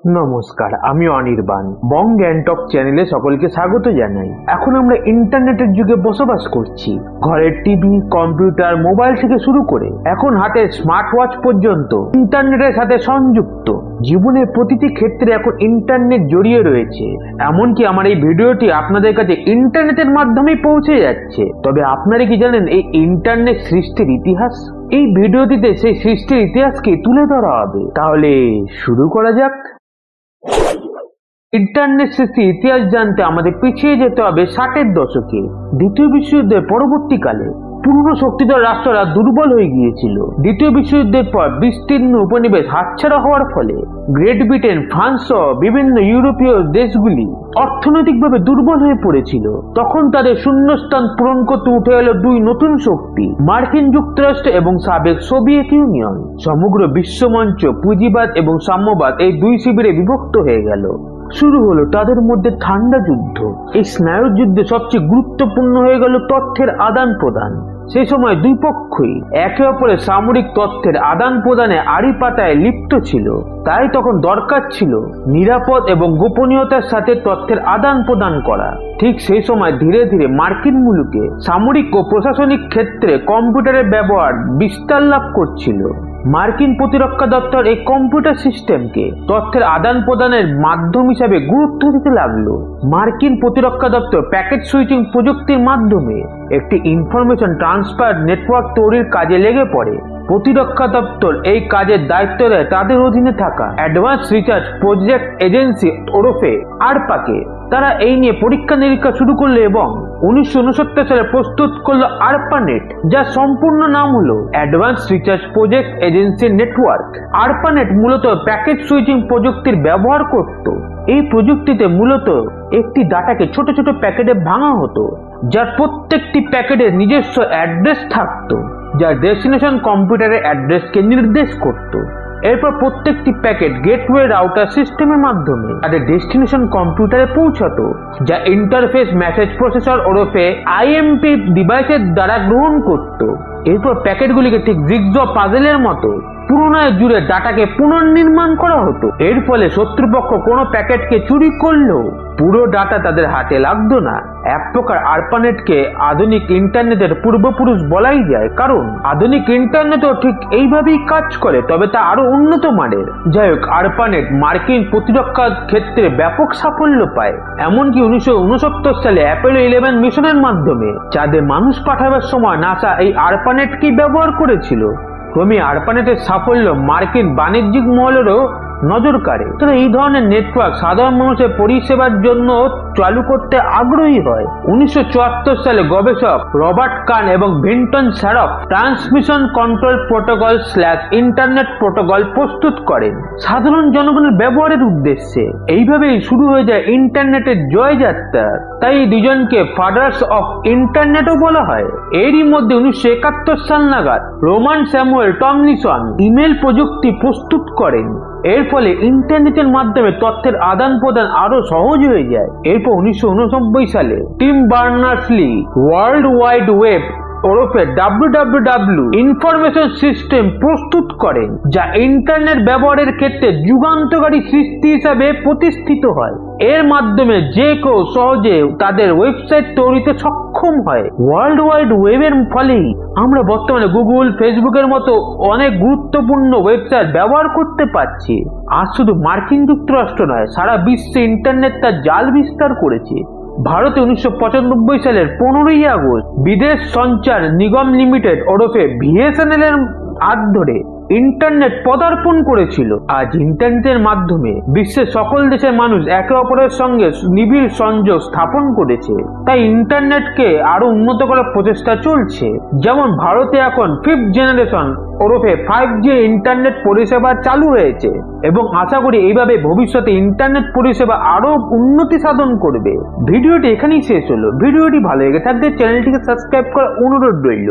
নমস্কার, আমি অনির্বাণ। বং গ্যাংটক চ্যানেলে সকলকে স্বাগত জানাই। এখন আমরা ইন্টারনেটের যুগে বসবাস করছি। ঘরের টিভি, কম্পিউটার, মোবাইল থেকে শুরু করে এখন হাতে স্মার্ট ওয়াচ পর্যন্ত ইন্টারনেটের সাথে সংযুক্ত। জীবনের প্রতিটি ক্ষেত্রে এখন ইন্টারনেট জড়িয়ে রয়েছে। এমনকি আমার এই ভিডিওটি আপনাদের কাছে ইন্টারনেটের মাধ্যমেই পৌঁছে যাচ্ছে। তবে আপনারা কি জানেন এই ইন্টারনেট সৃষ্টির ইতিহাস? এই ভিডিওটিতে সেই সৃষ্টির ইতিহাসকে তুলে ধরা হবে। তাহলে শুরু করা যাক। ইন্টারনেট সৃষ্টির ইতিহাস জানতে আমাদের পিছিয়ে যেতে হবে 60-এর দশকে। দ্বিতীয় বিশ্বযুদ্ধের পরবর্তীকালে পুরনো শক্তিধর রাষ্ট্ররা দুর্বল হয়ে গিয়েছিল। দ্বিতীয় বিশ্বযুদ্ধের পর বিস্তীর্ণ উপনিবেশ হাতছাড়া হওয়ার ফলে গ্রেট ব্রিটেন, ফ্রান্স সহ বিভিন্ন ইউরোপীয় দেশগুলি অর্থনৈতিকভাবে দুর্বল হয়ে পড়েছিল। তখন তাদের শূন্যস্থান পূরণ করতে উঠে এলো দুই নতুন শক্তি, মার্কিন যুক্তরাষ্ট্র এবং সাবেক সোভিয়েত ইউনিয়ন। সমগ্র বিশ্বমঞ্চ পুঁজিবাদ এবং সাম্যবাদ এই দুই শিবিরে বিভক্ত হয়ে গেল। শুরু হলো তাদের মধ্যে ঠান্ডা যুদ্ধ। এই স্নায়ুর যুদ্ধে সবচেয়ে গুরুত্বপূর্ণ হয়ে গেল তথ্যের আদান প্রদান। সেই সময় দুই পক্ষই একে অপরের সামরিক তথ্যের আদান প্রদানে আড়ি পাতায় লিপ্ত ছিল। তাই তখন দরকার ছিল নিরাপদ এবং গোপনীয়তার সাথে তথ্যের আদান প্রদান করা। ঠিক সেই সময় ধীরে ধীরে মার্কিন মুলুকে সামরিক ও প্রশাসনিক ক্ষেত্রে কম্পিউটারের ব্যবহার বিস্তার লাভ করছিল। মার্কিন প্রতিরক্ষা দপ্তর এই কম্পিউটার সিস্টেমকে তথ্যের আদান প্রদানের মাধ্যম হিসাবে গুরুত্ব দিতে লাগলো। মার্কিন প্রতিরক্ষা দপ্তর প্যাকেট সুইচিং প্রযুক্তির মাধ্যমে একটি ইনফরমেশন ট্রান্সফার নেটওয়ার্ক তৈরির কাজে লেগে পড়ে। প্রতিরক্ষা দপ্তর এই কাজের দায়িত্ব দেয় তাদের অধীনে থাকা অ্যাডভান্স রিসার্চ প্রজেক্ট এজেন্সি ওরফে আরপাকে। তারা এই নিয়ে পরীক্ষা নিরীক্ষা শুরু করলো এবং 1969 সালে প্রস্তুত করলো আরপানেট, যার সম্পূর্ণ নাম হলো advance research project agency network. ARPANET মূলত প্যাকেট সুইচিং প্রযুক্তির ব্যবহার করত। এই প্রযুক্তিতে মূলত একটি ডাটাকে ছোট ছোট প্যাকেটে ভাঙা হতো, যার প্রত্যেকটি প্যাকেটের নিজস্ব অ্যাড্রেস থাকতো, যা ডেস্টিনেশন কম্পিউটারের অ্যাড্রেসকে নির্দেশ করত। এরপর প্রত্যেকটি প্যাকেট গেটওয়ে রাউটার সিস্টেমের মাধ্যমে তাদের ডেস্টিনেশন কম্পিউটারে পৌঁছাতো, যা ইন্টারফেস মেসেজ প্রসেসর ওরফে আইএমপি ডিভাইসের দ্বারা গ্রহণ করত। এরপর প্যাকেটগুলিকে ঠিক জিগজ পাজেলের মতো পুনরায় জুড়ে ডাটাকে পুনর্নির্মাণ করা হতো। এর ফলে শত্রুপক্ষ কোনো প্যাকেটকে চুরি করলেও পুরো ডাটা তাদের হাতে লাগতো না। এক প্রকার আরপানেটকে আধুনিক ইন্টারনেটের পূর্বপুরুষ বলাই যায়, কারণ আধুনিক ইন্টারনেটও ঠিক এইভাবেই কাজ করে, তবে তা আরো উন্নত মানের। যাই হোক, আরপানেট মার্কিন প্রতিরক্ষা ক্ষেত্রে ব্যাপক সাফল্য পায়। এমনকি 1969 সালে অ্যাপোলো 11 মিশনের মাধ্যমে চাঁদে মানুষ পাঠাবার সময় নাসা এই আরপানেটকেই ব্যবহার করেছিল। ক্রমে আরপানেটের সাফল্য মার্কিন বাণিজ্যিক মহলেরও নজর কাড়ে। তবে এই ধরনের নেটওয়ার্ক সাধারণ মানুষের পরিষেবার জন্য চালু করতে আগ্রহী হয়। 1974 সালে গবেষক রবার্ট কান এবং Vinton Cerf transmission control protocol / internet protocol প্রস্তুত করেন সাধারণ জনগণের ব্যবহারের উদ্দেশ্যে। এইভাবেই শুরু হয়ে যায় ইন্টারনেটের জয়যাত্রা। তাই এই দুজনকে ফাদার্স অফ ইন্টারনেটও বলা হয়। এরই মধ্যে 1971 সাল নাগাদ রোমান স্যামুয়েল টমলিনসন ইমেল প্রযুক্তি প্রস্তুত করেন। এর ফলে ইন্টারনেটের মাধ্যমে তথ্যের আদান প্রদান আরো সহজ হয়ে যায়। এরপর 1989 সালে team Berners-Lee world wide web ওরফে WWW ইনফরমেশন সিস্টেম প্রস্তুত করেন, যা ইন্টারনেট ব্যবহারের ক্ষেত্রে যুগান্তকারী সৃষ্টি হিসাবে প্রতিষ্ঠিত হয়। এর মাধ্যমে যে কেউ সহজে তাদের ওয়েবসাইট তৈরিতে সক্ষম হয়। ওয়ার্ল্ড ওয়াইড ওয়েবের ফলেই আমরা বর্তমানে গুগল, ফেসবুকের মতো অনেক গুরুত্বপূর্ণ ওয়েবসাইট ব্যবহার করতে পারছি। আজ শুধু মার্কিন যুক্তরাষ্ট্র নয়, সারা বিশ্বে ইন্টারনেট তার জাল বিস্তার করেছে। ভারতে 1995 সালের 15ই আগস্ট বিদেশ সঞ্চার নিগম লিমিটেড ওরফে BSNL এর হাত ধরে ইন্টারনেট পদার্পণ করেছিল। আজ ইন্টারনেটের মাধ্যমে বিশ্বের সকল দেশের মানুষ একে অপরের সঙ্গে নিবিড় সংযোগ স্থাপন করেছে। তাই ইন্টারনেটকে আরো উন্নত করার প্রচেষ্টা চলছে। যেমন ভারতে এখন 5th জেনারেশন ওরফে 5G ইন্টারনেট পরিষেবা চালু হয়েছে এবং আশা করি এইভাবে ভবিষ্যতে ইন্টারনেট পরিষেবা আরো উন্নতি সাধন করবে। ভিডিওটি এখানেই শেষ হলো। ভিডিওটি ভালো লেগে থাকলে চ্যানেলটিকে সাবস্ক্রাইব করার অনুরোধ রইল।